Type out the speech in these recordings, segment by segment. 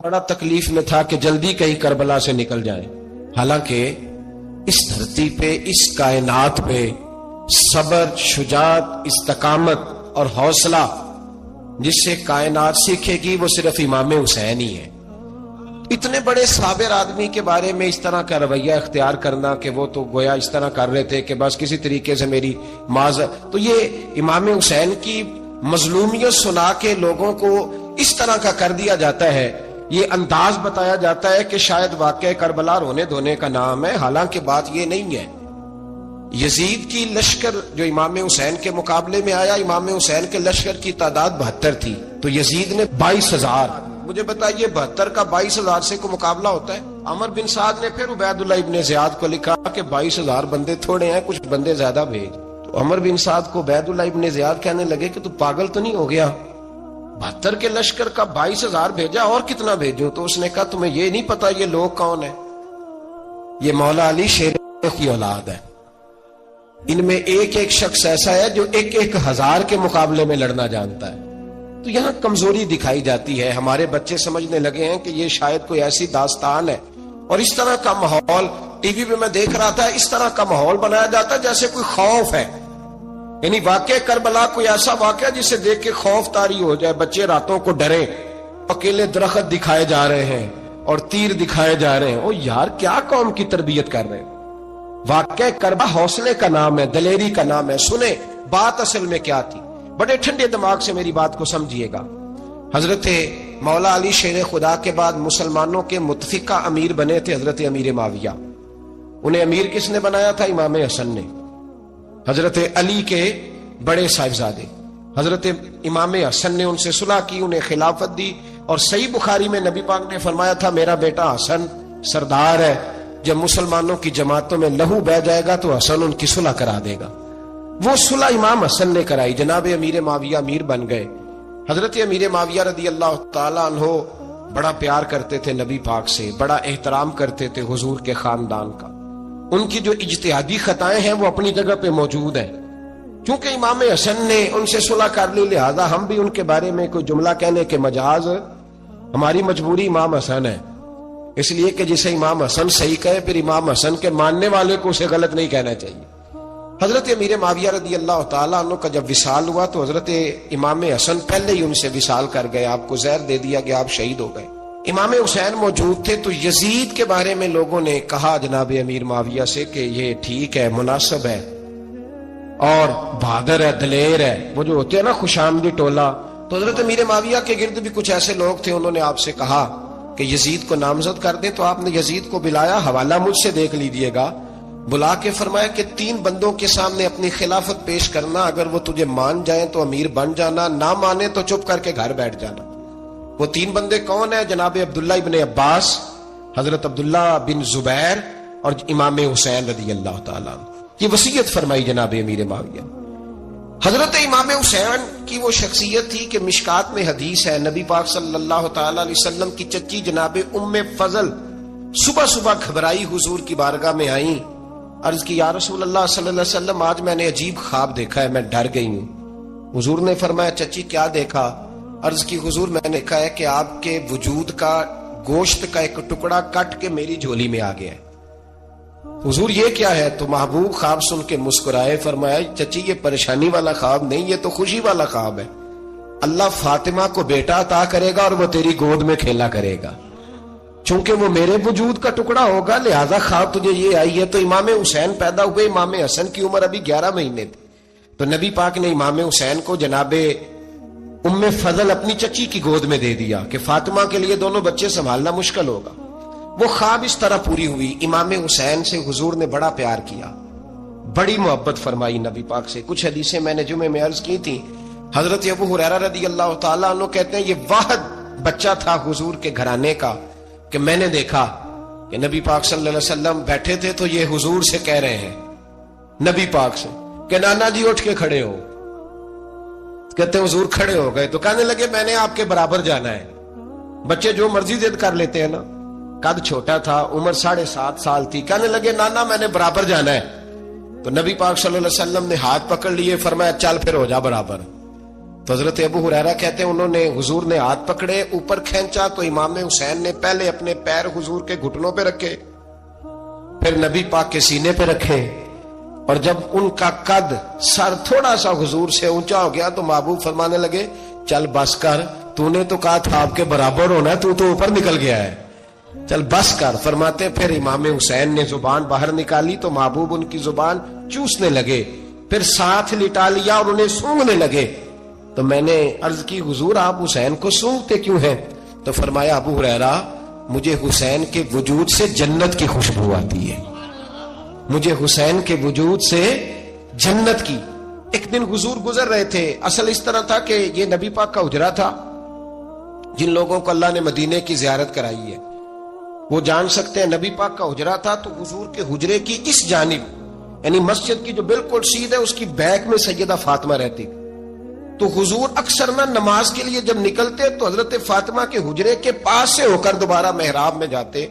بڑا تکلیف میں تھا کہ جلدی کہیں کربلا سے نکل جائے. حالانکہ اس دھرتی پہ، اس کائنات پہ صبر، شجاعت، استقامت اور حوصلہ جس سے کائنات سیکھے گی وہ صرف امام حسین ہی ہے. اتنے بڑے صابر آدمی کے بارے میں اس طرح کا رویہ اختیار کرنا کہ وہ تو گویا اس طرح کر رہے تھے کہ بس کسی طریقے سے میری تو یہ امام حسین کی مظلومیت سنا کے لوگوں کو اس طرح کا کر دیا جاتا ہے. یہ انداز بتایا جاتا ہے کہ شاید واقعہ کربلا رونے دھونے کا نام ہے، حالانکہ بات یہ نہیں ہے. یزید کی لشکر جو امام حسین کے مقابلے میں آیا، امام حسین کے لشکر کی تعداد 72 تھی، تو یزید نے 22,000. مجھے بتائیے 72 کا 22,000 سے کو مقابلہ ہوتا ہے؟ عمر بن سعد نے پھر عبید اللہ ابن زیاد کو لکھا کہ 22,000 بندے تھوڑے ہیں، کچھ بندے زیادہ بھیج. تو عمر بن سعد کو عبید اللہ ابن زیاد کہنے لگے کہ تو پاگل تو نہیں ہو گیا، 72 کے لشکر کا 22,000 بھیجا، اور کتنا بھیجو؟ تو اس نے کہا تمہیں یہ نہیں پتا یہ لوگ کون ہیں؟ یہ مولا علی شیر کی اولاد ہے. ان میں ایک ایک شخص ایسا ہے جو 1,000 کے مقابلے میں لڑنا جانتا ہے. تو یہاں کمزوری دکھائی جاتی ہے. ہمارے بچے سمجھنے لگے ہیں کہ یہ شاید کوئی ایسی داستان ہے، اور اس طرح کا ماحول ٹی وی پہ میں دیکھ رہا تھا، اس طرح کا ماحول بنایا جاتا ہے جیسے کوئی خوف ہے. یعنی واقعہ کربلا کوئی ایسا واقعہ جسے دیکھ کے خوف طاری ہو جائے، بچے راتوں کو ڈریں، اکیلے درخت دکھائے جا رہے ہیں اور تیر دکھائے جا رہے ہیں. او یار، کیا قوم کی تربیت کر رہے ہیں؟ واقعہ کربلا حوصلے کا نام ہے، دلیری کا نام ہے. سنیں بات اصل میں کیا تھی، بڑے ٹھنڈے دماغ سے میری بات کو سمجھیے گا. حضرت مولا علی شیر خدا کے بعد مسلمانوں کے متفقہ امیر بنے تھے حضرت امیر معاویہ. انہیں امیر کس نے بنایا تھا؟ امام حسن نے. حضرت علی کے بڑے صاحبزادے حضرت امام حسن نے ان سے صلح کی، انہیں خلافت دی. اور صحیح بخاری میں نبی پاک نے فرمایا تھا میرا بیٹا حسن سردار ہے، جب مسلمانوں کی جماعتوں میں لہو بہ جائے گا تو حسن ان کی صلح کرا دے گا. وہ صلح امام حسن نے کرائی. جناب امیر معاویہ امیر بن گئے. حضرت امیر معاویہ رضی اللہ تعالیٰ عنہ بڑا پیار کرتے تھے نبی پاک سے، بڑا احترام کرتے تھے حضور کے خاندان کا. ان کی جو اجتہادی خطائیں ہیں وہ اپنی جگہ پہ موجود ہیں. چونکہ امام حسن نے ان سے صلح کر لی، لہذا ہم بھی ان کے بارے میں کوئی جملہ کہنے کے مجاز، ہماری مجبوری امام حسن ہے. اس لیے کہ جسے امام حسن صحیح کہے پھر امام حسن کے ماننے والے کو اسے غلط نہیں کہنا چاہیے. حضرت امیر معاویہ رضی اللہ تعالیٰ عنہ کا جب وصال ہوا تو حضرت امام حسن پہلے ہی ان سے وصال کر گئے، آپ کو زہر دے دیا کہ آپ شہید ہو گئے. امام حسین موجود تھے تو یزید کے بارے میں لوگوں نے کہا جناب امیر معاویہ سے کہ یہ ٹھیک ہے، مناسب ہے اور بہادر ہے، دلیر ہے، وہ جو ہوتے ہیں نا خوش آمدی ٹولہ. تو حضرت امیر معاویہ کے گرد بھی کچھ ایسے لوگ تھے، انہوں نے آپ سے کہا کہ یزید کو نامزد کر دیں. تو آپ نے یزید کو بلایا، حوالہ مجھ سے دیکھ لیجیے گا. بلا کے فرمایا کہ 3 بندوں کے سامنے اپنی خلافت پیش کرنا، اگر وہ تجھے مان جائیں تو امیر بن جانا، نہ مانے تو چپ کر کے گھر بیٹھ جانا. وہ 3 بندے کون ہیں؟ جناب عبداللہ ابن عباس، حضرت عبداللہ بن زبیر اور امام حسین رضی اللہ تعالیٰ عنہ. یہ وصیت فرمائی جناب امیر معاویہ. حضرت امام حسین کی وہ شخصیت تھی کہ مشکات میں حدیث ہے، نبی پاک صلی اللہ تعالیٰ علیہ وسلم کی چچی جناب ام فضل صبح صبح گھبرائی حضور کی بارگاہ میں آئیں. عرض کی یا رسول اللہ صلی اللہ علیہ وسلم، آج میں نے عجیب خواب دیکھا ہے، میں ڈر گئی ہوں. حضور نے فرمایا چچی کیا دیکھا؟ عرض کی حضور میں نے دیکھا ہے کہ آپ کے وجود کا گوشت کا ایک ٹکڑا کٹ کے میری جھولی میں آ گیا ہے. حضور یہ کیا ہے؟ تو محبوب خواب سن کے مسکرائے، فرمایا چچی یہ پریشانی والا خواب نہیں، یہ تو خوشی والا خواب ہے. اللہ فاطمہ کو بیٹا عطا کرے گا اور وہ تیری گود میں کھیلا کرے گا. چونکہ وہ میرے وجود کا ٹکڑا ہوگا لہذا خواب تجھے یہ آئی ہے. تو امام حسین پیدا ہوئے، امام حسن کی عمر ابھی 11 مہینے تھی. تو نبی پاک نے امام حسین کو جناب ام فضل اپنی چچی کی گود میں دے دیا کہ فاطمہ کے لیے دونوں بچے سنبھالنا مشکل ہوگا. وہ خواب اس طرح پوری ہوئی. امام حسین سے حضور نے بڑا پیار کیا، بڑی محبت فرمائی نبی پاک سے. کچھ حدیثیں میں نے جمعے میں عرض کی تھی. حضرت ابو ہریرہ رضی اللہ تعالیٰ عنہ کہتے ہیں یہ واحد بچہ تھا حضور کے گھرانے کا کہ میں نے دیکھا کہ نبی پاک صلی اللہ علیہ وسلم بیٹھے تھے تو یہ حضور سے کہہ رہے ہیں نبی پاک سے کہ نانا جی اٹھ کے کھڑے ہو. کہتے ہیں حضور کھڑے ہو گئے تو کہنے لگے میں نے آپ کے برابر جانا ہے. بچے جو مرضی ضد کر لیتے ہیں نا. قد چھوٹا تھا، عمر 7.5 سال تھی. کہنے لگے نانا میں نے برابر جانا ہے. تو نبی پاک صلی اللہ علیہ وسلم نے ہاتھ پکڑ لیے، فرمایا چل پھر ہو جا برابر. تو حضرت ابو ہریرہ کہتے ہیں انہوں نے حضور نے ہاتھ پکڑے اوپر کھینچا تو امام حسین نے پہلے اپنے پیر حضور کے گھٹنوں پہ رکھے، پھر نبی پاک کے سینے پہ رکھے، اور جب ان کا قد سر تھوڑا سا حضور سے اونچا ہو گیا تو محبوب فرمانے لگے چل بس کر، تو نے تو کہا تھا آپ کے برابر ہونا ہے، تو اوپر نکل گیا ہے، چل بس کر۔ فرماتے پھر امام حسین نے زبان باہر نکالی تو محبوب ان کی زبان چوسنے لگے، پھر ساتھ لٹا لیا اور انہیں سونگنے لگے۔ تو میں نے عرض کی حضور آپ حسین کو سونگتے کیوں ہیں؟ تو فرمایا ابو ہریرہ مجھے حسین کے وجود سے جنت کی خوشبو آتی ہے، مجھے حسین کے وجود سے جنت کی۔ ایک دن حضور گزر رہے تھے، اصل اس طرح تھا کہ یہ نبی پاک کا حجرہ تھا، جن لوگوں کو اللہ نے مدینے کی زیارت کرائی ہے وہ جان سکتے ہیں، نبی پاک کا حجرہ تھا تو حضور کے حجرے کی اس جانب یعنی مسجد کی جو بالکل سیدھ ہے اس کی بیک میں سیدہ فاطمہ رہتی، تو حضور اکثر نہ نماز کے لیے جب نکلتے تو حضرت فاطمہ کے حجرے کے پاس سے ہو کر دوبارہ محراب میں جاتے۔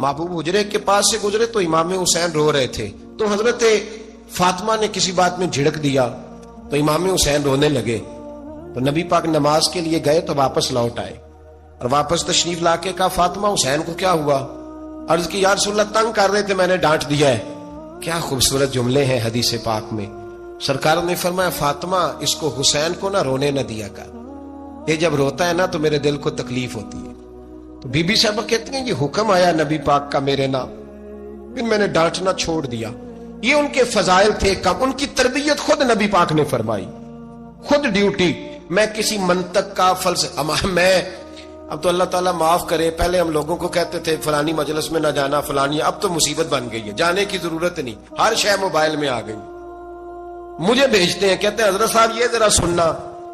محبوب حجرے کے پاس سے گزرے تو امام حسین رو رہے تھے، تو حضرت فاطمہ نے کسی بات میں جھڑک دیا تو امام حسین رونے لگے، تو نبی پاک نماز کے لیے گئے تو واپس لوٹ آئے، اور واپس تشریف لا کے کہا فاطمہ حسین کو کیا ہوا؟ عرض کی یا رسول اللہ تنگ کر رہے تھے میں نے ڈانٹ دیا ہے۔ کیا خوبصورت جملے ہیں حدیث پاک میں، سرکار نے فرمایا فاطمہ اس کو حسین کو نہ رونے نہ دیا کر، یہ جب روتا ہے نا تو میرے دل کو تکلیف ہوتی ہے۔ تو بی بی صاحبہ کہتی ہیں یہ حکم آیا نبی پاک کا میرے نام، پھر میں نے ڈانٹنا چھوڑ دیا۔ یہ ان کے فضائل تھے کم، ان کی تربیت خود نبی پاک نے فرمائی، خود ڈیوٹی۔ میں کسی منطق کا فلسفہ میں اب تو اللہ تعالیٰ معاف کرے، پہلے ہم لوگوں کو کہتے تھے فلانی مجلس میں نہ جانا فلانی، اب تو مصیبت بن گئی ہے، جانے کی ضرورت نہیں، ہر شے موبائل میں آ گئی۔ مجھے بھیجتے ہیں کہتے ہیں حضرت صاحب یہ ذرا سننا،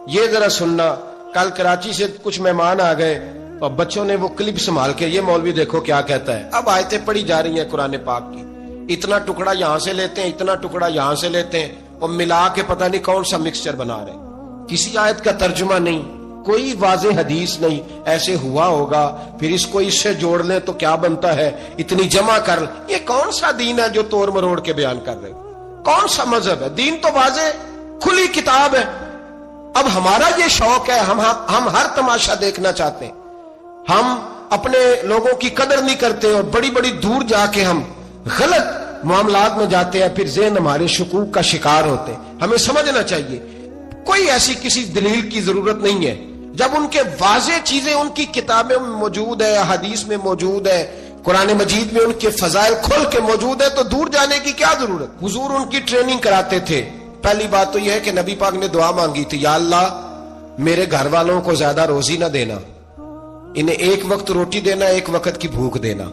یہ ذرا سننا، کل کراچی سے کچھ مہمان آ گئے اور بچوں نے وہ کلپ سنبھال کے یہ مولوی دیکھو کیا کہتا ہے۔ اب آیتیں پڑھی جا رہی ہیں قرآن پاک کی، اتنا ٹکڑا یہاں سے لیتے ہیں، اتنا ٹکڑا یہاں سے لیتے ہیں اور ملا کے پتہ نہیں کون سا مکسچر بنا رہے ہیں، کسی آیت کا ترجمہ نہیں، کوئی واضح حدیث نہیں، ایسے ہوا ہوگا پھر اس کو اس سے جوڑ لیں تو کیا بنتا ہے، اتنی جمع کر لیں۔ یہ کون سا دین ہے جو توڑ مروڑ کے بیان کر رہے ہیں؟ کون سا مذہب ہے؟ دین تو واضح کھلی کتاب ہے۔ اب ہمارا یہ شوق ہے، ہم ہر تماشا دیکھنا چاہتے ہیں، ہم اپنے لوگوں کی قدر نہیں کرتے اور بڑی بڑی دور جا کے ہم غلط معاملات میں جاتے ہیں، پھر ذہن ہمارے شکوک کا شکار ہوتے ہیں۔ ہمیں سمجھنا چاہیے کوئی ایسی کسی دلیل کی ضرورت نہیں ہے، جب ان کے واضح چیزیں ان کی کتابیں میں موجود ہے، حدیث میں موجود ہے، قرآن مجید میں ان کے فضائل کھل کے موجود ہے، تو دور جانے کی کیا ضرورت؟ حضور ان کی ٹریننگ کراتے تھے۔ پہلی بات تو یہ ہے کہ نبی پاک نے دعا مانگی تھی، یا اللہ میرے گھر والوں کو زیادہ روزی نہ دینا، انہیں ایک وقت روٹی دینا، ایک وقت کی بھوک دینا۔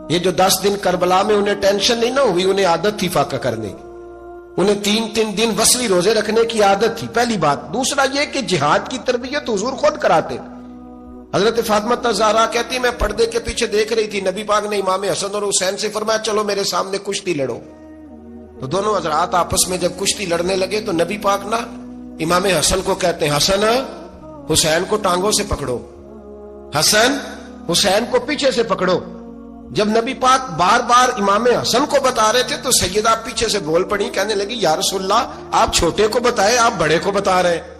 یہ جو 10 دن کربلا میں انہیں ٹینشن نہیں نہ ہوئی، انہیں عادت تھی فاقہ کرنے کی، انہیں 3 دن وصلی روزے رکھنے کی عادت تھی، پہلی بات۔ دوسرا یہ کہ جہاد کی تربیت حضور خود کراتے۔ حضرت فاطمہ زہرا کہتی میں پردے کے پیچھے دیکھ رہی تھی، نبی پاک نے امام حسن اور حسین سے فرمایا چلو میرے سامنے کشتی لڑو، تو دونوں حضرات آپس میں جب کشتی لڑنے لگے تو نبی پاک نا امام حسن کو کہتے ہیں حسن حسین کو ٹانگوں سے پکڑو، حسن حسین کو پیچھے سے پکڑو۔ جب نبی پاک بار بار امام حسن کو بتا رہے تھے تو سیدہ پیچھے سے بول پڑی، کہنے لگی یا رسول اللہ آپ چھوٹے کو بتائے، آپ بڑے کو بتا رہے ہیں،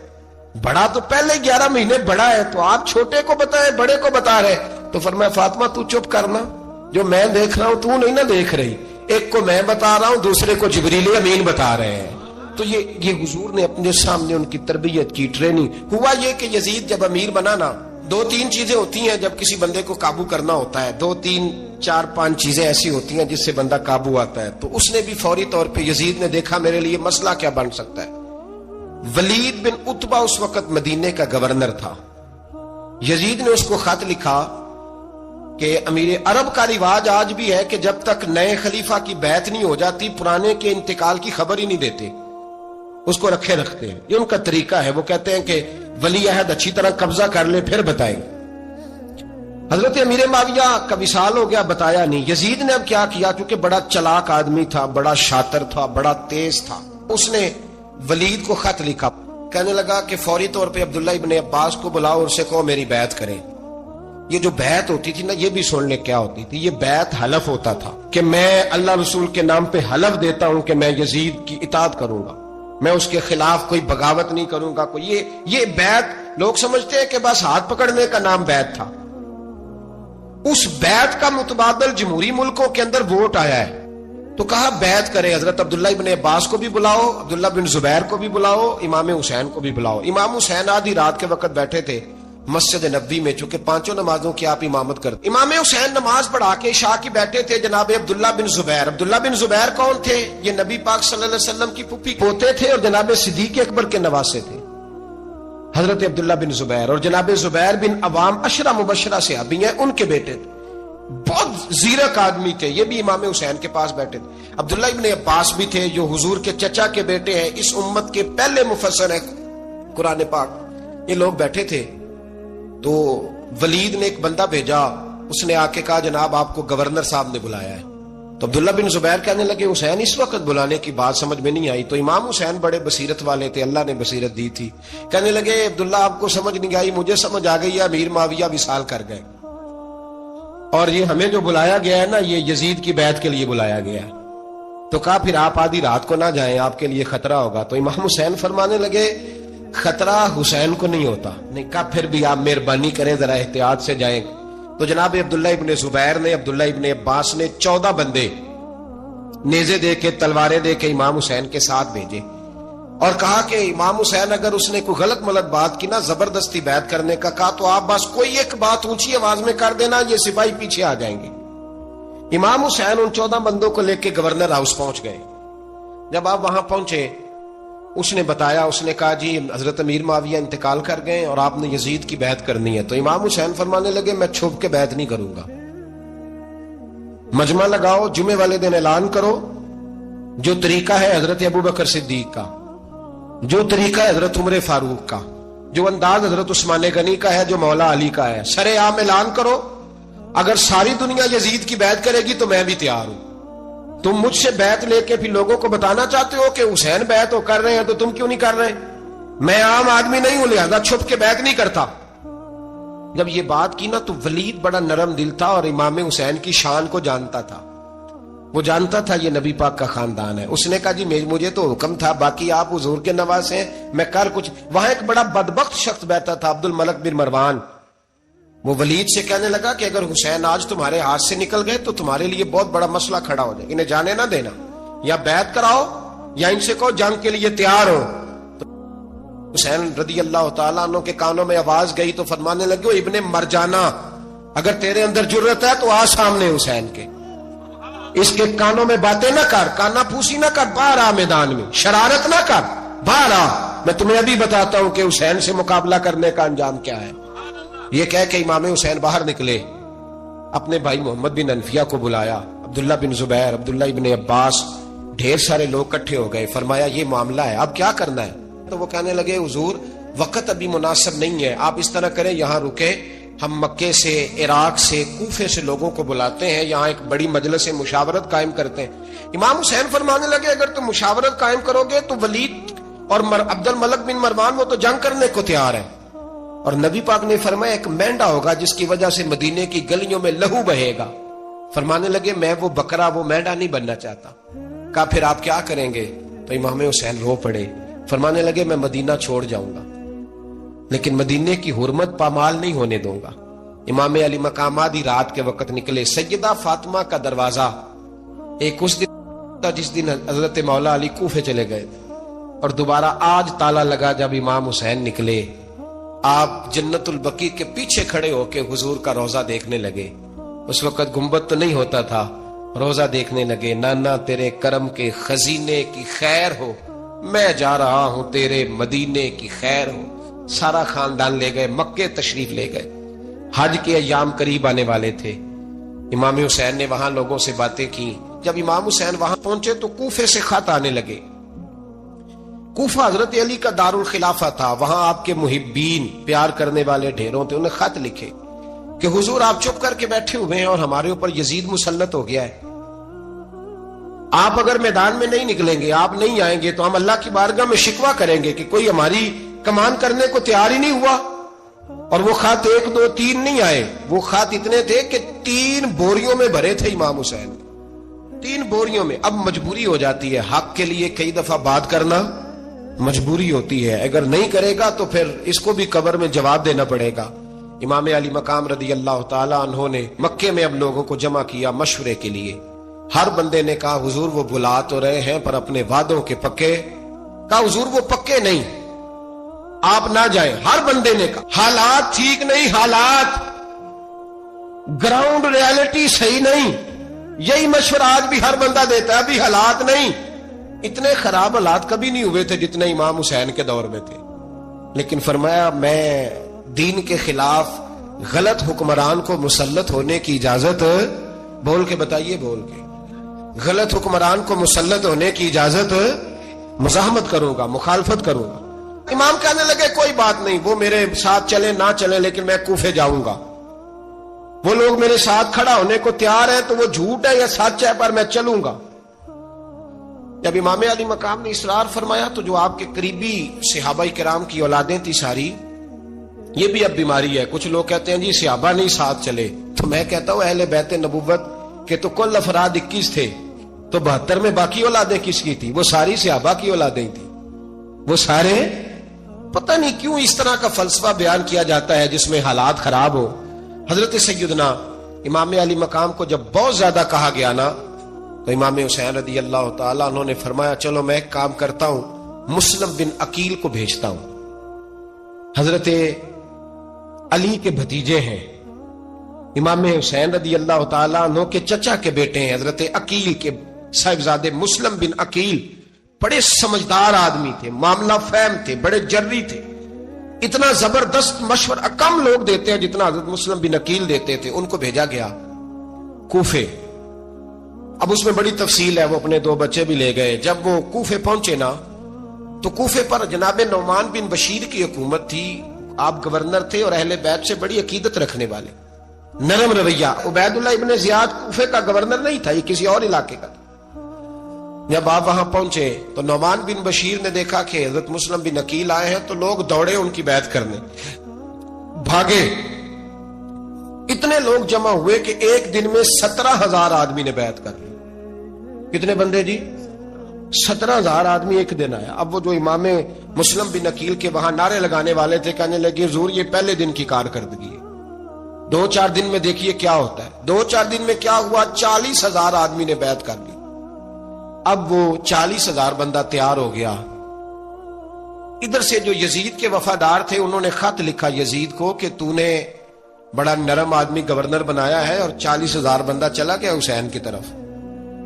بڑا تو پہلے 11 مہینے بڑا ہے، تو آپ چھوٹے کو بتائے بڑے کو بتا رہے۔ تو فرمایا فاطمہ تو چپ کرنا، جو میں دیکھ رہا ہوں تو نہیں نہ دیکھ رہی، ایک کو میں بتا رہا ہوں دوسرے کو جبریل امین بتا رہے ہیں۔ تو یہ حضور نے اپنے سامنے ان کی تربیت کی، ٹریننگ۔ ہوا یہ کہ یزید جب امیر بنا نا، 2-3 چیزیں ہوتی ہیں جب کسی بندے کو قابو کرنا ہوتا ہے، 2-3-4-5 چیزیں ایسی ہوتی ہیں جس سے بندہ قابو آتا ہے۔ تو اس نے بھی فوری طور پہ یزید نے دیکھا میرے لیے مسئلہ کیا بن سکتا ہے۔ ولید بن عتبہ اس وقت مدینے کا گورنر تھا، یزید نے اس کو خط لکھا کہ امیر عرب کا رواج آج بھی ہے کہ جب تک نئے خلیفہ کی بیعت نہیں ہو جاتی پرانے کے انتقال کی خبر ہی نہیں دیتے، اس کو رکھے رکھتے ہیں، یہ ان کا طریقہ ہے۔ وہ کہتے ہیں کہ ولی عہد اچھی طرح قبضہ کر لے پھر بتائیں۔ حضرت امیر معاویہ کا وصال ہو گیا، بتایا نہیں۔ یزید نے اب کیا کیا، کیونکہ بڑا چلاک آدمی تھا، بڑا شاطر تھا، بڑا تیز تھا، اس نے ولید کو خط لکھا، کہنے لگا کہ فوری طور پہ عبداللہ ابن عباس کو بلاؤ اور اسے کہو میری بیعت کریں۔ یہ جو بیعت ہوتی تھی نا، یہ بھی سن لے کیا ہوتی تھی، یہ بیعت حلف ہوتا تھا کہ میں اللہ رسول کے نام پہ حلف دیتا ہوں کہ میں یزید کی اطاعت کروں گا۔ میں اس کے خلاف کوئی بغاوت نہیں کروں گا. کوئی یہ بیعت لوگ سمجھتے ہیں کہ بس ہاتھ پکڑنے کا نام بیعت تھا. اس بیعت کا متبادل جمہوری ملکوں کے اندر ووٹ آیا ہے تو کہا بیعت کرے. حضرت عبداللہ ابن عباس کو بھی بلاؤ, عبداللہ بن زبیر کو بھی بلاؤ, امام حسین کو بھی بلاؤ. امام حسین آدھی رات کے وقت بیٹھے تھے مسجد نبوی میں, چونکہ پانچوں نمازوں کی آپ امامت کرتے. امام حسین نماز پڑھا کے عشاء کی بیٹھے تھے جناب عبداللہ بن زبیر. عبداللہ بن زبیر کون تھے؟ یہ نبی پاک صلی اللہ علیہ وسلم کی پھوپھی پوتے تھے اور جناب صدیق اکبر کے نواسے تھے. حضرت عبداللہ بن زبیر اور جناب زبیر بن عوام عشرہ مبشرہ صحابی ہیں, ان کے بیٹے تھے. بہت زیرک آدمی تھے, یہ بھی امام حسین کے پاس بیٹھے تھے. عبداللہ ابن عباس بھی تھے جو حضور کے چچا کے بیٹے ہیں, اس امت کے پہلے مفسر ہیں قرآن پاک. یہ لوگ بیٹھے تھے تو ولید نے ایک بندہ بھیجا, اس نے آ کے کہا جناب آپ کو گورنر صاحب نے بلایا ہے. تو عبداللہ بن زبیر کہنے لگے حسین اس وقت بلانے کی بات سمجھ میں نہیں آئی. تو امام حسین بڑے بصیرت والے تھے, اللہ نے بصیرت دی تھی. کہنے لگے عبداللہ آپ کو سمجھ نہیں آئی, مجھے سمجھ آ گئی ہے, امیر معاویہ وصال کر گئے اور یہ ہمیں جو بلایا گیا ہے نا یہ یزید کی بیعت کے لیے بلایا گیا ہے. تو کہا پھر آپ آدھی رات کو نہ جائیں, آپ کے لیے خطرہ ہوگا. تو امام حسین فرمانے لگے خطرہ حسین کو نہیں ہوتا. نہیں کہا پھر بھی آپ مہربانی کریں ذرا احتیاط سے جائیں. تو جناب عبداللہ ابن زبیر نے, عبداللہ ابن عباس نے 14 بندے نیزے دے کے تلواریں دے کے امام حسین کے ساتھ بھیجے اور کہا کہ امام حسین اگر اس نے کوئی غلط ملت بات کی نا, زبردستی بیعت کرنے کا کہا, تو آپ بس کوئی ایک بات اونچی آواز میں کر دینا, یہ سپاہی پیچھے آ جائیں گے. امام حسین ان 14 بندوں کو لے کے گورنر ہاؤس پہنچ گئے. جب آپ وہاں پہنچے اس نے بتایا, اس نے کہا جی حضرت امیر معاویہ انتقال کر گئے اور آپ نے یزید کی بیعت کرنی ہے. تو امام حسین فرمانے لگے میں چھپ کے بیعت نہیں کروں گا, مجمع لگاؤ, جمعے والے دن اعلان کرو. جو طریقہ ہے حضرت ابوبکر صدیق کا, جو طریقہ ہے حضرت عمر فاروق کا, جو انداز حضرت عثمان غنی کا ہے, جو مولا علی کا ہے, سر عام اعلان کرو. اگر ساری دنیا یزید کی بیعت کرے گی تو میں بھی تیار ہوں. تم مجھ سے بیعت لے کے پھر لوگوں کو بتانا چاہتے ہو کہ حسین بیعت ہو کر رہے ہیں تو تم کیوں نہیں کر رہے؟ میں عام آدمی نہیں ہوں, لہذا چھپ کے بیعت نہیں کرتا. جب یہ بات کی نا تو ولید بڑا نرم دل تھا اور امام حسین کی شان کو جانتا تھا. وہ جانتا تھا یہ نبی پاک کا خاندان ہے. اس نے کہا جی مجھے تو حکم تھا, باقی آپ حضور کے نواز ہیں, میں کر کچھ. وہاں ایک بڑا بدبخت شخص بیٹھا تھا عبد الملک بن مروان. وہ ولید سے کہنے لگا کہ اگر حسین آج تمہارے ہاتھ سے نکل گئے تو تمہارے لیے بہت بڑا مسئلہ کھڑا ہو جائے. انہیں جانے نہ دینا, یا بیعت کراؤ یا ان سے کہو جنگ کے لیے تیار ہو. حسین رضی اللہ تعالیٰ عنہ کے کانوں میں آواز گئی تو فرمانے لگے ابن مرجانہ اگر تیرے اندر جرت ہے تو آ سامنے حسین کے, اس کے کانوں میں باتیں نہ کر, کانا پھوسی نہ کر, باہر آ میدان میں, شرارت نہ کر, باہر آ, میں تمہیں ابھی بتاتا ہوں کہ حسین سے مقابلہ کرنے کا انجام کیا ہے. یہ کہہ کہ امام حسین باہر نکلے, اپنے بھائی محمد بن انفیہ کو بلایا, عبداللہ بن زبیر, عبداللہ ابن عباس, ڈھیر سارے لوگ اکٹھے ہو گئے. فرمایا یہ معاملہ ہے, اب کیا کرنا ہے؟ تو وہ کہنے لگے حضور وقت ابھی مناسب نہیں ہے, آپ اس طرح کریں یہاں رکے, ہم مکے سے, عراق سے, کوفے سے لوگوں کو بلاتے ہیں, یہاں ایک بڑی مجلس مشاورت قائم کرتے ہیں. امام حسین فرمانے لگے اگر تم مشاورت قائم کرو گے تو ولید اور عبد الملک بن مروان وہ تو جنگ کرنے کو تیار ہے, اور نبی پاک نے فرمایا ایک مینڈا ہوگا جس کی وجہ سے مدینے کی گلیوں میں لہو بہے گا. فرمانے لگے میں وہ بکرا, وہ مینڈا نہیں بننا چاہتا. کہا پھر آپ کیا کریں گے؟ تو امام حسین رو پڑے, فرمانے لگے میں مدینہ چھوڑ جاؤں گا لیکن مدینے کی حرمت پامال نہیں ہونے دوں گا. امام علی مقام آدھی رات کے وقت نکلے. سیدہ فاطمہ کا دروازہ ایک اس دن تھا جس دن حضرت مولا علی کوفے چلے گئے, اور دوبارہ آج تالا لگا جب امام حسین نکلے. آپ جنت البقیع کے پیچھے کھڑے ہو کے حضور کا روضہ دیکھنے لگے. اس وقت گنبد تو نہیں ہوتا تھا, روضہ دیکھنے لگے. نانا تیرے کرم کے خزینے کی خیر ہو, میں جا رہا ہوں تیرے مدینے کی خیر ہو. سارا خاندان لے گئے, مکے تشریف لے گئے. حج کے ایام قریب آنے والے تھے. امام حسین نے وہاں لوگوں سے باتیں کی. جب امام حسین وہاں پہنچے تو کوفے سے خط آنے لگے. کوفہ حضرت علی کا دار الخلافہ تھا, وہاں آپ کے محبین, پیار کرنے والے ڈھیروں تھے. انہیں خط لکھے کہ حضور آپ چپ کر کے بیٹھے ہوئے ہیں اور ہمارے اوپر یزید مسلط ہو گیا ہے. آپ اگر میدان میں نہیں نکلیں گے, آپ نہیں آئیں گے تو ہم اللہ کی بارگاہ میں شکوہ کریں گے کہ کوئی ہماری کمان کرنے کو تیار ہی نہیں ہوا. اور وہ خط 1 2 3 نہیں آئے, وہ خط اتنے تھے کہ 3 بوریوں میں بھرے تھے امام حسین, 3 بوریوں میں. اب مجبوری ہو جاتی ہے حق کے لیے کئی دفعہ بات کرنا مجبوری ہوتی ہے، اگر نہیں کرے گا تو پھر اس کو بھی قبر میں جواب دینا پڑے گا۔ امام علی مقام رضی اللہ تعالی عنہ نے مکے میں اب لوگوں کو جمع کیا مشورے کے لیے۔ ہر بندے نے کہا حضور وہ بلا تو رہے ہیں پر اپنے وعدوں کے پکے، کہا حضور وہ پکے نہیں، آپ نہ جائیں۔ ہر بندے نے کہا حالات ٹھیک نہیں، حالات گراؤنڈ ریالٹی صحیح نہیں۔ یہی مشورہ آج بھی ہر بندہ دیتا ہے، ابھی حالات نہیں۔ اتنے خراب حالات کبھی نہیں ہوئے تھے جتنے امام حسین کے دور میں تھے، لیکن فرمایا میں دین کے خلاف غلط حکمران کو مسلط ہونے کی اجازت، بول کے بتائیے، بول کے، غلط حکمران کو مسلط ہونے کی اجازت، مزاحمت کروں گا، مخالفت کروں گا۔ امام کہنے لگے کوئی بات نہیں، وہ میرے ساتھ چلے نہ چلے لیکن میں کوفے جاؤں گا، وہ لوگ میرے ساتھ کھڑا ہونے کو تیار ہے تو وہ جھوٹ ہے یا سچ ہے پر میں چلوں گا۔ جب امام علی مقام نے اصرار فرمایا تو جو آپ کے قریبی صحابہ کرام کی اولادیں تھی ساری، یہ بھی اب بیماری ہے، کچھ لوگ کہتے ہیں جی صحابہ نہیں ساتھ چلے، تو میں کہتا ہوں اہل بیت نبوت کے تو کل افراد 21 تھے، تو 72 میں باقی اولادیں کس کی تھی؟ وہ ساری صحابہ کی اولادیں تھی، وہ سارے، پتہ نہیں کیوں اس طرح کا فلسفہ بیان کیا جاتا ہے جس میں حالات خراب ہو۔ حضرت سیدنا امام علی مقام کو جب بہت زیادہ کہا گیا نا تو امام حسین رضی اللہ تعالیٰ انہوں نے فرمایا چلو میں ایک کام کرتا ہوں، مسلم بن عقیل کو بھیجتا ہوں، حضرت علی کے بھتیجے ہیں، امام حسین رضی اللہ تعالیٰ عنہ کے چچا کے بیٹے ہیں، حضرت عقیل کے صاحبزادے مسلم بن عقیل بڑے سمجھدار آدمی تھے، معاملہ فہم تھے، بڑے جری تھے، اتنا زبردست مشورہ کم لوگ دیتے ہیں جتنا حضرت مسلم بن عقیل دیتے تھے۔ ان کو بھیجا گیا کوفے۔ اب اس میں بڑی تفصیل ہے، وہ اپنے 2 بچے بھی لے گئے۔ جب وہ کوفے پہنچے نا تو کوفے پر جناب نعمان بن بشیر کی حکومت تھی، آپ گورنر تھے اور اہل بیت سے بڑی عقیدت رکھنے والے، نرم رویہ۔ عبید اللہ ابن زیاد کوفے کا گورنر نہیں تھا، یہ کسی اور علاقے کا تھا۔ جب آپ وہاں پہنچے تو نعمان بن بشیر نے دیکھا کہ حضرت مسلم بن عقیل آئے ہیں تو لوگ دوڑے ان کی بیعت کرنے، بھاگے، اتنے لوگ جمع ہوئے کہ ایک دن میں 17,000 آدمی نے بیعت کر لی۔ کتنے بندے جی؟ 17,000 آدمی ایک دن آیا۔ اب وہ جو امام مسلم بن عقیل کے وہاں نعرے لگانے والے تھے کہنے لگے حضور یہ پہلے دن کی کارکردگی ہے، 2-4 دن میں دیکھیے کیا ہوتا ہے۔ 2-4 دن میں کیا ہوا؟ 40,000 آدمی نے بیعت کر لی۔ اب وہ 40,000 بندہ تیار ہو گیا۔ ادھر سے جو یزید کے وفادار تھے انہوں نے خط لکھا یزید کو کہ تو نے بڑا نرم آدمی گورنر بنایا ہے اور 40,000 بندہ چلا گیا حسین کی طرف،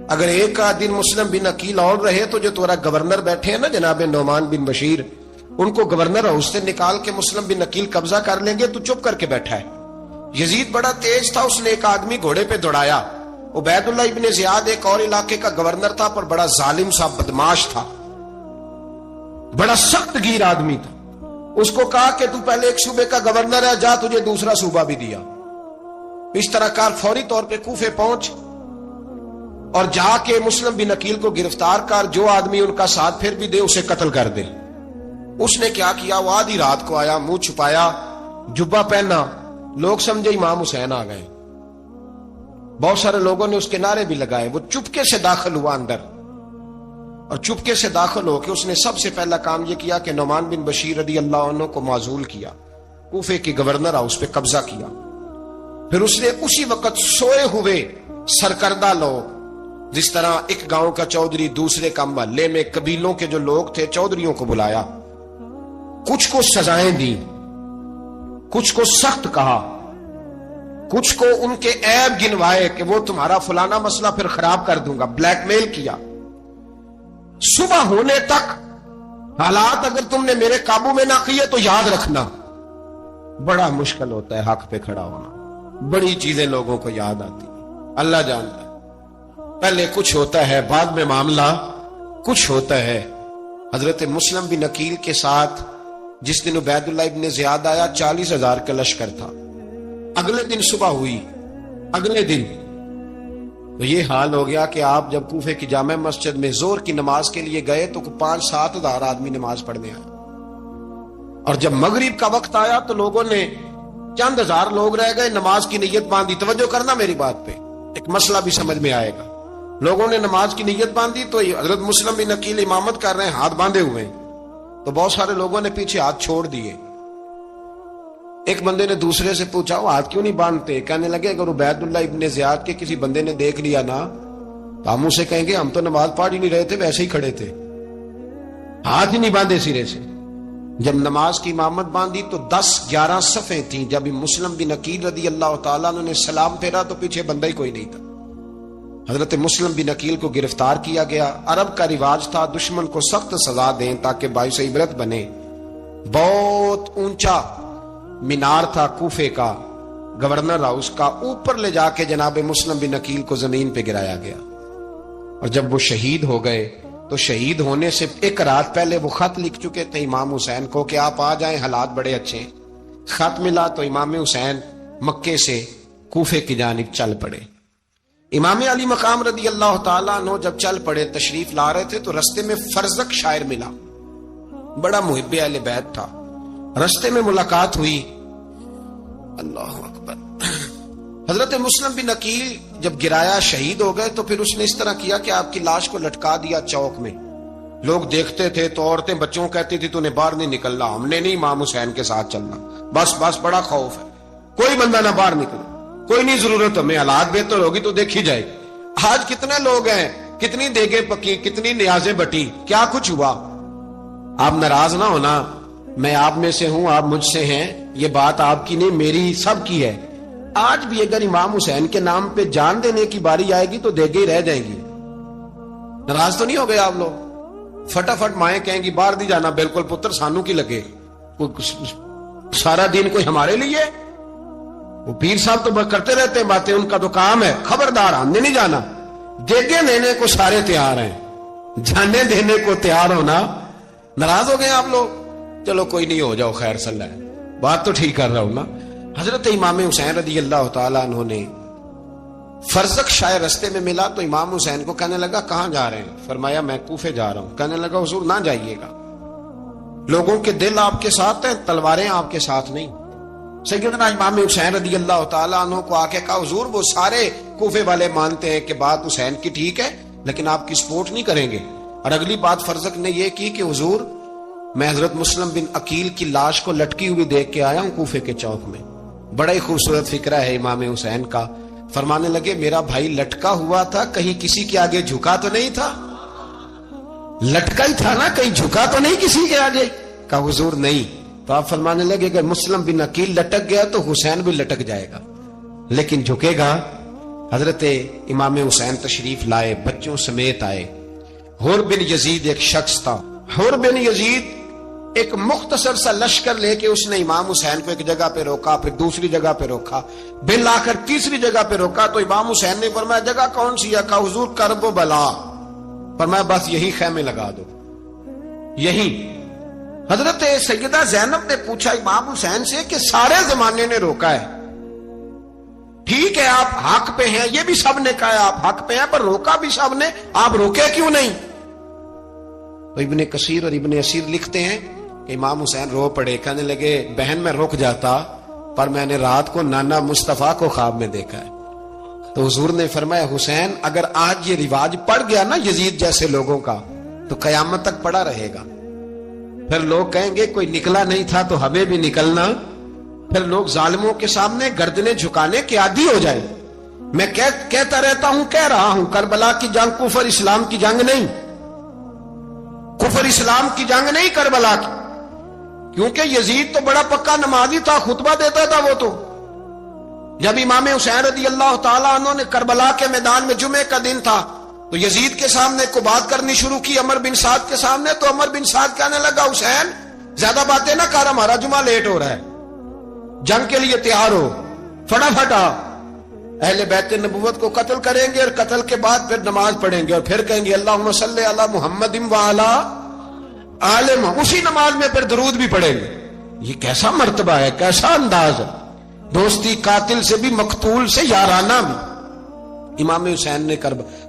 اگر ایک دن مسلم بن عقیل اور رہے تو جو تمہارا گورنر بیٹھے ہیں نا جناب نعمان بن بشیر، ان کو گورنر ہاؤس سے نکال کے مسلم بن عقیل قبضہ کر لیں گے، تو چپ کر کے بیٹھا ہے۔ یزید بڑا تیز تھا، اس نے ایک آدمی گھوڑے پہ دوڑایا۔ عبید اللہ ابن زیاد ایک اور علاقے کا گورنر تھا پر بڑا ظالم سا بدماش تھا، بڑا سخت گیر آدمی تھا۔ اس کو کہا کہ تو پہلے ایک صوبے کا گورنر ہے، جا تجھے دوسرا صوبہ بھی دیا۔ اس طرح کار فوری طور پہ کوفے پہنچ اور جا کے مسلم بن عقیل کو گرفتار کر، جو آدمی ان کا ساتھ پھر بھی دے اسے قتل کر دے۔ اس نے کیا کیا؟ وہ آدھی رات کو آیا، منہ چھپایا، جبہ پہنا، لوگ سمجھے امام حسین آ گئے۔ بہت سارے لوگوں نے اس کے نعرے بھی لگائے۔ وہ چپکے سے داخل ہوا اندر، اور چپکے سے داخل ہو کے اس نے سب سے پہلا کام یہ کیا کہ نعمان بن بشیر رضی اللہ عنہ کو معزول کیا، کوفے کے گورنر ہاؤس پہ قبضہ کیا۔ پھر اس نے اسی وقت سوئے ہوئے سرکردہ لوگ، جس طرح ایک گاؤں کا چودھری دوسرے کا محلے میں قبیلوں کے جو لوگ تھے چودھریوں کو بلایا، کچھ کو سزائیں دی، کچھ کو سخت کہا، کچھ کو ان کے عیب گنوائے کہ وہ تمہارا فلانا مسئلہ پھر خراب کر دوں گا، بلیک میل کیا۔ صبح ہونے تک حالات اگر تم نے میرے قابو میں نہ کیے تو یاد رکھنا بڑا مشکل ہوتا ہے حق پہ کھڑا ہونا، بڑی چیزیں لوگوں کو یاد آتی ہیں، اللہ جانتا ہے۔ پہلے کچھ ہوتا ہے، بعد میں معاملہ کچھ ہوتا ہے۔ حضرت مسلم بن عقیل کے ساتھ جس دن عبید اللہ ابن زیاد آیا 40,000 کا لشکر تھا۔ اگلے دن صبح ہوئی، اگلے دن تو یہ حال ہو گیا کہ آپ جب کوفے کی جامع مسجد میں زور کی نماز کے لیے گئے تو 5-7 ہزار آدمی نماز پڑھنے آئے، اور جب مغرب کا وقت آیا تو لوگوں نے چند ہزار لوگ رہ گئے، نماز کی نیت باندھی۔ توجہ کرنا میری بات پہ، ایک مسئلہ بھی سمجھ میں آئے گا۔ لوگوں نے نماز کی نیت باندھی تو حضرت مسلم بن عقیل امامت کر رہے ہیں، ہاتھ باندھے ہوئے ہیں، تو بہت سارے لوگوں نے پیچھے ہاتھ چھوڑ دیے. ایک بندے نے دوسرے سے پوچھا وہ ہاتھ کیوں نہیں باندھتے؟ کہنے لگے اگر عبید اللہ ابن زیاد کے کسی بندے نے دیکھ لیا نا تو ہم اسے کہیں گے ہم تو نماز پڑھ ہی نہیں رہے تھے، ویسے ہی کھڑے تھے، ہاتھ ہی نہیں باندھے سرے سے. جب نماز کی امامت باندھی تو 10-11 صفیں تھیں. جب مسلم بن عقیل رضی اللہ تعالیٰ عنہ نے سلام پھیرا تو پیچھے بندہ ہی کوئی نہیں تھا. حضرت مسلم بن عقیل کو گرفتار کیا گیا. عرب کا رواج تھا دشمن کو سخت سزا دیں تاکہ باعث عبرت بنے. بہت اونچا مینار تھا کوفے کا، گورنر ہاؤس کا، اوپر لے جا کے جناب مسلم بن عقیل کو زمین پہ گرایا گیا. اور جب وہ شہید ہو گئے تو شہید ہونے سے ایک رات پہلے وہ خط لکھ چکے تھے امام حسین کو کہ آپ آ جائیں، حالات بڑے اچھے ہیں. خط ملا تو امام حسین مکے سے کوفے کی جانب چل پڑے. امام علی مقام رضی اللہ تعالیٰ عنہ جب چل پڑے تشریف لا رہے تھے تو رستے میں فرزق شاعر ملا، بڑا محب اہل بیت تھا. رستے میں ملاقات ہوئی. اللہ اکبر. حضرت مسلم بن عقیل جب گرایا شہید ہو گئے تو پھر اس نے اس طرح کیا کہ آپ کی لاش کو لٹکا دیا چوک میں. لوگ دیکھتے تھے تو عورتیں بچوں کہتی تھی تو نے باہر نہیں نکلنا، ہم نے نہیں امام حسین کے ساتھ چلنا، بس بڑا خوف ہے، کوئی بندہ نہ باہر نکلے، کوئی نہیں ضرورت ہمیں، حالات بہتر ہوگی تو دیکھی جائے گی. آج کتنے لوگ ہیں، کتنی دیگیں پکی، کتنی نیازیں بٹی، کیا کچھ ہوا. آپ ناراض نہ ہونا، میں آپ میں سے ہوں، آپ مجھ سے ہیں، یہ بات آپ کی نہیں میری سب کی ہے. آج بھی اگر امام حسین کے نام پہ جان دینے کی باری آئے گی تو دیگے ہی رہ جائیں گی. ناراض تو نہیں ہو گئے آپ لوگ؟ فٹافٹ مائیں کہیں گی باہر دی جانا، بالکل پتر سانو کی لگے، سارا دن کوئی ہمارے لیے. وہ پیر صاحب تو کرتے رہتے ہیں باتیں، ان کا تو کام ہے. خبردار ہم نے نہیں جانا. دیگے دینے کو سارے تیار ہیں، جانے دینے کو تیار ہونا. ناراض ہو گئے آپ لوگ؟ چلو کوئی نہیں، ہو جاؤ، خیر صلی اللہ ہے، بات تو ٹھیک کر رہا ہوں نا. حضرت امام حسین رضی اللہ تعالیٰ عنہ نے فرزق شاعر رستے میں ملا تو امام حسین کو کہنے لگا کہاں جا رہے ہیں؟ فرمایا میں کوفے جا رہا ہوں. کہنے لگا حضور نہ جائیے گا، لوگوں کے دل آپ کے ساتھ ہیں، تلواریں آپ کے ساتھ نہیں. سیدنا امام حسین رضی اللہ تعالیٰ عنہ کو آ کے کہا حضور وہ سارے کوفے والے مانتے ہیں کہ بات حسین کی ٹھیک ہے لیکن آپ کی سپورٹ نہیں کریں گے. اور اگلی بات فرزق نے یہ کی کہ حضور میں حضرت مسلم بن عقیل کی لاش کو لٹکی ہوئی دیکھ کے آیا ہوں کوفے کے چوک میں. بڑا ہی خوبصورت فکرہ ہے امام حسین کا. فرمانے لگے میرا بھائی لٹکا ہوا تھا، کہیں کسی کے آگے جھکا تو نہیں تھا؟ لٹکا ہی تھا نا، کہیں جھکا تو نہیں کسی کے آگے؟ کہا حضور نہیں. تو آپ فرمانے لگے اگر مسلم بن عقیل لٹک گیا تو حسین بھی لٹک جائے گا، لیکن جھکے گا. حضرت امام حسین تشریف لائے، بچوں سمیت آئے. حر بن یزید ایک شخص تھا. حر بن یزید ایک مختصر سا لشکر لے کے اس نے امام حسین کو ایک جگہ پہ روکا، پھر دوسری جگہ پہ روکا، بالآخر تیسری جگہ پہ روکا. تو امام حسین نے فرمایا جگہ کون سی ہے؟ کہا حضور کرب و بلا. فرمایا بس یہی خیمے لگا دو، یہی. حضرت سیدہ زینب نے پوچھا امام حسین سے کہ سارے زمانے نے روکا ہے، ٹھیک ہے آپ حق پہ ہیں، یہ بھی سب نے کہا ہے آپ حق پہ ہیں، پر روکا بھی سب نے، آپ روکے کیوں نہیں؟ تو ابن کثیر اور ابن اسیر لکھتے ہیں کہ امام حسین رو پڑے. کہنے لگے بہن میں رک جاتا پر میں نے رات کو نانا مصطفیٰ کو خواب میں دیکھا ہے. تو حضور نے فرمایا حسین اگر آج یہ رواج پڑ گیا نا یزید جیسے لوگوں کا تو قیامت تک پڑا رہے گا. پھر لوگ کہیں گے کوئی نکلا نہیں تھا تو ہمیں بھی نکلنا. پھر لوگ ظالموں کے سامنے گردنیں جھکانے کے عادی ہو جائیں. میں کہتا رہتا ہوں، کہہ رہا ہوں، کربلا کی جنگ کفر اسلام کی جنگ نہیں، کفر اسلام کی جنگ نہیں کربلا کی. کیونکہ یزید تو بڑا پکا نمازی تھا، خطبہ دیتا تھا. وہ تو جب امام حسین رضی اللہ تعالیٰ عنہ نے کربلا کے میدان میں جمعے کا دن تھا تو یزید کے سامنے کو بات کرنی شروع کی عمر بن سعد کے سامنے. تو عمر بن سعد کہنے لگا حسین زیادہ باتیں نہ کر، ہمارا جمعہ لیٹ ہو رہا ہے، جنگ کے لیے تیار ہو، فٹافٹ آ. اہل بیت نبوت کو قتل کریں گے اور قتل کے بعد پھر نماز پڑھیں گے اور پھر کہیں گے اللہم صلی علی محمد وعلی آل محمد. اسی نماز میں پھر درود بھی پڑھیں گے. یہ کیسا مرتبہ ہے، کیسا انداز ہے. دوستی قاتل سے بھی مقتول سے یارانہ بھی. امام حسین نے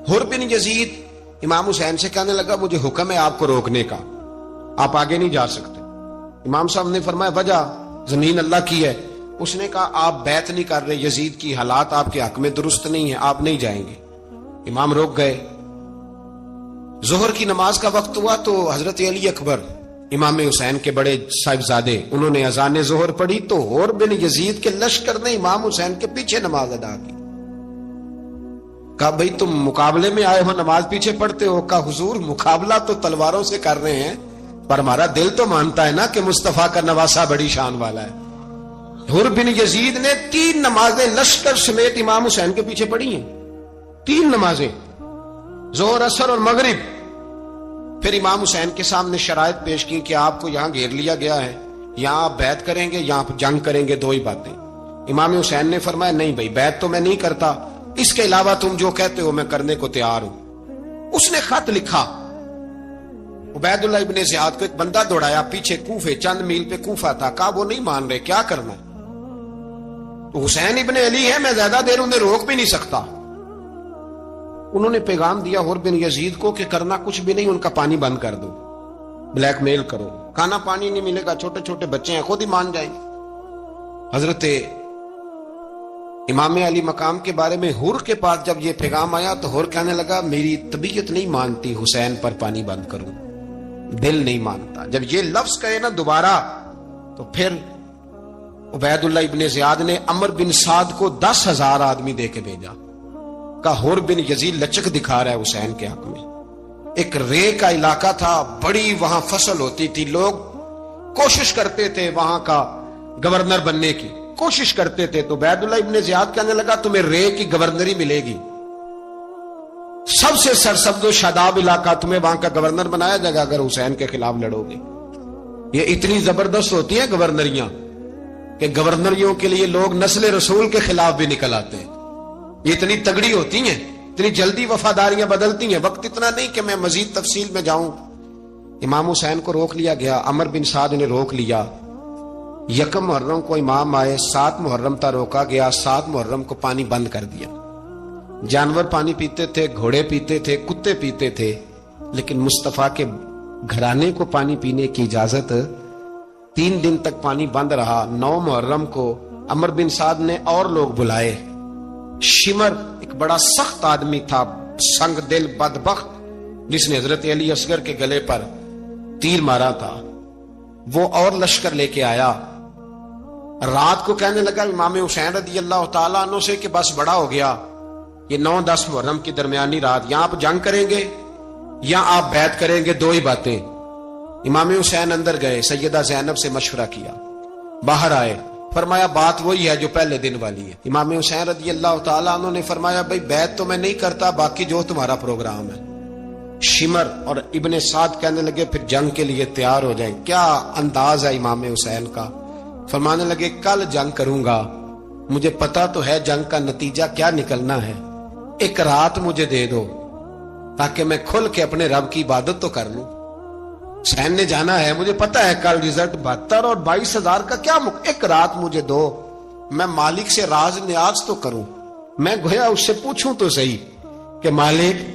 حر بن یزید امام حسین سے کہنے لگا مجھے حکم ہے آپ کو روکنے کا، آپ آگے نہیں جا سکتے. امام صاحب نے فرمایا وجہ زمین اللہ کی ہے. اس نے کہا آپ بیعت نہیں کر رہے، یزید کی حالات آپ کے حق میں درست نہیں ہیں، آپ نہیں جائیں گے. امام روک گئے. ظہر کی نماز کا وقت ہوا تو حضرت علی اکبر امام حسین کے بڑے صاحبزادے، انہوں نے اذان ظہر پڑھی تو حور بن یزید کے لشکر نے امام حسین کے پیچھے نماز ادا کی. کہا بھئی تم مقابلے میں آئے ہو، نماز پیچھے پڑھتے ہو؟ کہا حضور مقابلہ تو تلواروں سے کر رہے ہیں، پر ہمارا دل تو مانتا ہے نا کہ مصطفیٰ کا نواسہ بڑی شان والا ہے. حر بن یزید نے 3 نمازیں لشکر سمیت امام حسین کے پیچھے پڑھی ہیں. 3 نمازیں، ظہر، عصر اور مغرب. پھر امام حسین کے سامنے شرائط پیش کی کہ آپ کو یہاں گھیر لیا گیا ہے، یہاں آپ بیعت کریں گے، یہاں آپ جنگ کریں گے، 2 ہی باتیں. امام حسین نے فرمایا نہیں بھائی، بیعت تو میں نہیں کرتا، اس کے علاوہ تم جو کہتے ہو میں کرنے کو تیار ہوں. اس نے خط لکھا. عبید اللہ ابن زیاد کو ایک بندہ دوڑایا پیچھے، کوفے چند میل پہ کوفہ تھا. کہا وہ نہیں مان رہے، کیا کرنا؟ تو حسین ابن علی ہے، میں زیادہ دیر انہیں روک بھی نہیں سکتا. انہوں نے پیغام دیا حر بن یزید کو کہ کرنا کچھ بھی نہیں، ان کا پانی بند کر دو، بلیک میل کرو، کھانا پانی نہیں ملے گا، چھوٹے چھوٹے بچے ہیں، خود ہی مان جائیں. حضرت امام علی مقام کے بارے میں حر کے پاس جب یہ پیغام آیا تو حر کہنے لگا میری طبیعت نہیں مانتی حسین پر پانی بند کروں، دل نہیں مانتا. جب یہ لفظ کہے نا دوبارہ تو پھر عبید اللہ ابن زیاد نے عمر بن سعد کو 10,000 آدمی دے کے بھیجا. کا حر بن یزید لچک دکھا رہا ہے حسین کے حق میں. ایک رے کا علاقہ تھا، بڑی وہاں فصل ہوتی تھی، لوگ کوشش کرتے تھے وہاں کا گورنر بننے کی، کوشش کرتے تھے. تو عبید اللہ ابن زیاد کہنے لگا تمہیں رے کی گورنری ملے گی، سب سے سرسبز و شاداب علاقہ، تمہیں وہاں کا گورنر بنایا جائے گا اگر حسین کے خلاف لڑو گے. یہ اتنی زبردست ہوتی ہیں گورنریاں کہ گورنریوں کے لیے لوگ نسل رسول کے خلاف بھی نکل آتے ہیں. یہ اتنی تگڑی ہوتی ہیں، اتنی جلدی وفاداریاں بدلتی ہیں. وقت اتنا نہیں کہ میں مزید تفصیل میں جاؤں. امام حسین کو روک لیا گیا، عمر بن سعد نے روک لیا. 1 محرم کو امام آئے، 7 محرم تا روکا گیا، 7 محرم کو پانی بند کر دیا. جانور پانی پیتے تھے، گھوڑے پیتے تھے، کتے پیتے تھے، لیکن مصطفیٰ کے گھرانے کو پانی پینے کی اجازت. 3 دن تک پانی بند رہا. 9 محرم کو عمر بن سعد نے اور لوگ بلائے. شمر ایک بڑا سخت آدمی تھا، سنگ دل بدبخت، جس نے حضرت علی اصغر کے گلے پر تیر مارا تھا، وہ اور لشکر لے کے آیا. رات کو کہنے لگا امام حسین رضی اللہ تعالیٰ عنہ سے کہ بس بڑا ہو گیا، یہ 9-10 محرم کی درمیانی رات، یہاں آپ جنگ کریں گے یا آپ بیعت کریں گے، 2 ہی باتیں. امام حسین اندر گئے، سیدہ زینب سے مشورہ کیا، باہر آئے، فرمایا بات وہی ہے جو پہلے دن والی ہے. امام حسین رضی اللہ تعالیٰ عنہ نے فرمایا بھائی بیعت تو میں نہیں کرتا، باقی جو تمہارا پروگرام ہے. شمر اور ابن سعد کہنے لگے پھر جنگ کے لیے تیار ہو جائیں. کیا انداز ہے امام حسین کا. فرمانے لگے کل جنگ کروں گا، مجھے پتا تو ہے جنگ کا نتیجہ کیا نکلنا ہے، 1 رات مجھے دے دو تاکہ میں کھل کے اپنے رب کی عبادت تو کر لوں. حسین نے جانا ہے، مجھے پتا ہے کل رزلٹ 72 اور 22,000 کا کیا 1 رات مجھے دو، میں مالک سے راز نیاز تو کروں. میں گویا اس سے پوچھوں تو صحیح کہ مالک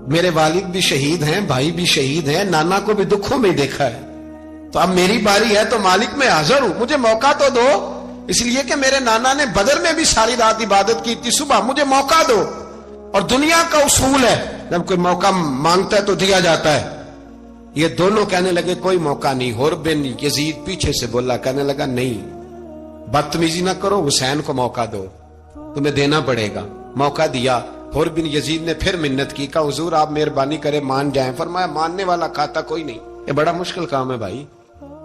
میرے والد بھی شہید ہیں، بھائی بھی شہید ہیں، نانا کو بھی دکھوں میں دیکھا ہے، تو اب میری باری ہے تو مالک میں حاضر ہوں، مجھے موقع تو دو. اس لیے کہ میرے نانا نے بدر میں بھی ساری رات عبادت کی تھی، صبح مجھے موقع دو. اور دنیا کا اصول ہے جب کوئی موقع مانگتا ہے تو دیا جاتا ہے. یہ دونوں کہنے لگے کوئی موقع نہیں. حر بن یزید پیچھے سے بولا، کہنے لگا نہیں بدتمیزی نہ کرو، حسین کو موقع دو، تمہیں دینا پڑے گا. موقع دیا. حر بن یزید نے پھر منت کی، کہا حضور آپ مہربانی کرے مان جائیں. فرمایا ماننے والا کھاتا کوئی نہیں. یہ بڑا مشکل کام ہے بھائی.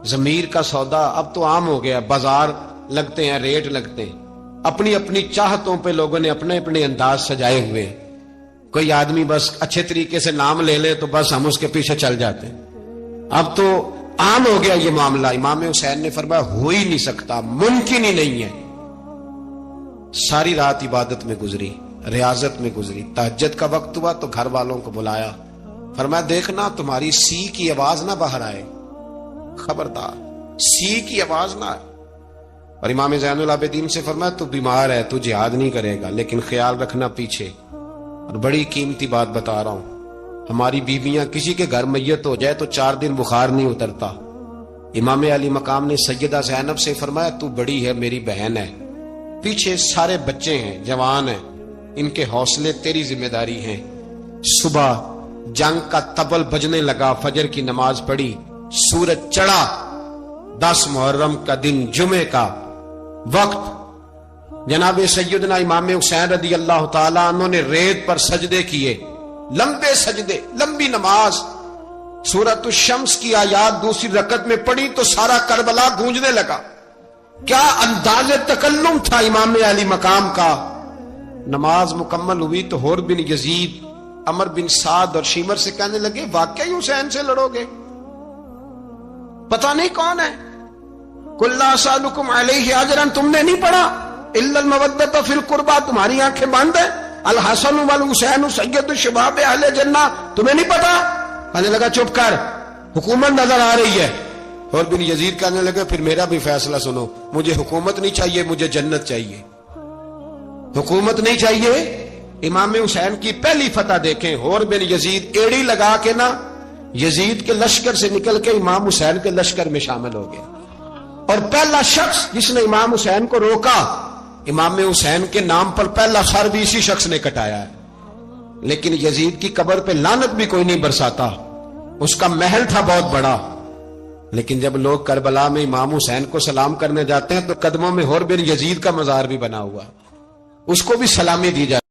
ضمیر کا سودا اب تو عام ہو گیا، بازار لگتے ہیں، ریٹ لگتے ہیں، اپنی اپنی چاہتوں پہ لوگوں نے اپنے اپنے انداز سجائے ہوئے. کوئی آدمی بس اچھے طریقے سے نام لے لے تو بس ہم اس کے پیچھے چل جاتے ہیں. اب تو عام ہو گیا یہ معاملہ. امام حسین نے فرمایا ہو ہی نہیں سکتا، ممکن ہی نہیں ہے. ساری رات عبادت میں گزری، ریاضت میں گزری. تہجد کا وقت ہوا تو گھر والوں کو بلایا، فرمایا دیکھنا تمہاری سی کی آواز نہ باہر آئے، خبردار سی کی آواز نہ آئے. اور امام زین العابدین سے فرمایا تو بیمار ہے، تو جہاد نہیں کرے گا، لیکن خیال رکھنا پیچھے. اور بڑی قیمتی بات بتا رہا ہوں، ہماری بیویاں کسی کے گھر میت ہو جائے تو 4 دن بخار نہیں اترتا. امام علی مقام نے سیدہ زینب سے فرمایا تو بڑی ہے، میری بہن ہے، پیچھے سارے بچے ہیں، جوان ہیں، ان کے حوصلے تیری ذمہ داری ہیں. صبح جنگ کا طبل بجنے لگا، فجر کی نماز پڑھی، سورج چڑھا 10 محرم کا دن جمعے کا وقت، جناب سیدنا امام حسین رضی اللہ تعالیٰ عنہ نے ریت پر سجدے کیے، لمبے سجدے، لمبی نماز، سورۃ الشمس کی آیات دوسری رکعت میں پڑھی تو سارا کربلا گونجنے لگا۔ کیا انداز تکلم تھا امام علی مقام کا۔ نماز مکمل ہوئی تو حور بن یزید، عمر بن سعد اور شیمر سے کہنے لگے واقعی حسین سے لڑو گے؟ پتہ نہیں کون ہے۔ قل لا اسألکم علیہ اجرا، تم نے نہیں پڑھا؟ الا المودۃ فی القربى، تمہاری آنکھیں بند ہیں۔ الحسن والحسین سید الشباب اہل جنہ، تمہیں نہیں پتا؟ کہنے لگا چپ کر، حکومت نظر آ رہی ہے۔ اور بن یزید کہنے لگے پھر میرا بھی فیصلہ سنو، مجھے حکومت نہیں چاہیے، مجھے جنت چاہیے۔ حکومت نہیں چاہیے۔ امام حسین کی پہلی فتح دیکھیں، اور بن یزید ایڑی لگا کے نا یزید کے لشکر سے نکل کے امام حسین کے لشکر میں شامل ہو گیا، اور پہلا شخص جس نے امام حسین کو روکا، امام حسین کے نام پر پہلا سر بھی اسی شخص نے کٹایا ہے۔ لیکن یزید کی قبر پہ لعنت بھی کوئی نہیں برساتا، اس کا محل تھا بہت بڑا، لیکن جب لوگ کربلا میں امام حسین کو سلام کرنے جاتے ہیں تو قدموں میں حور بن یزید کا مزار بھی بنا ہوا، اس کو بھی سلامی دی جاتی۔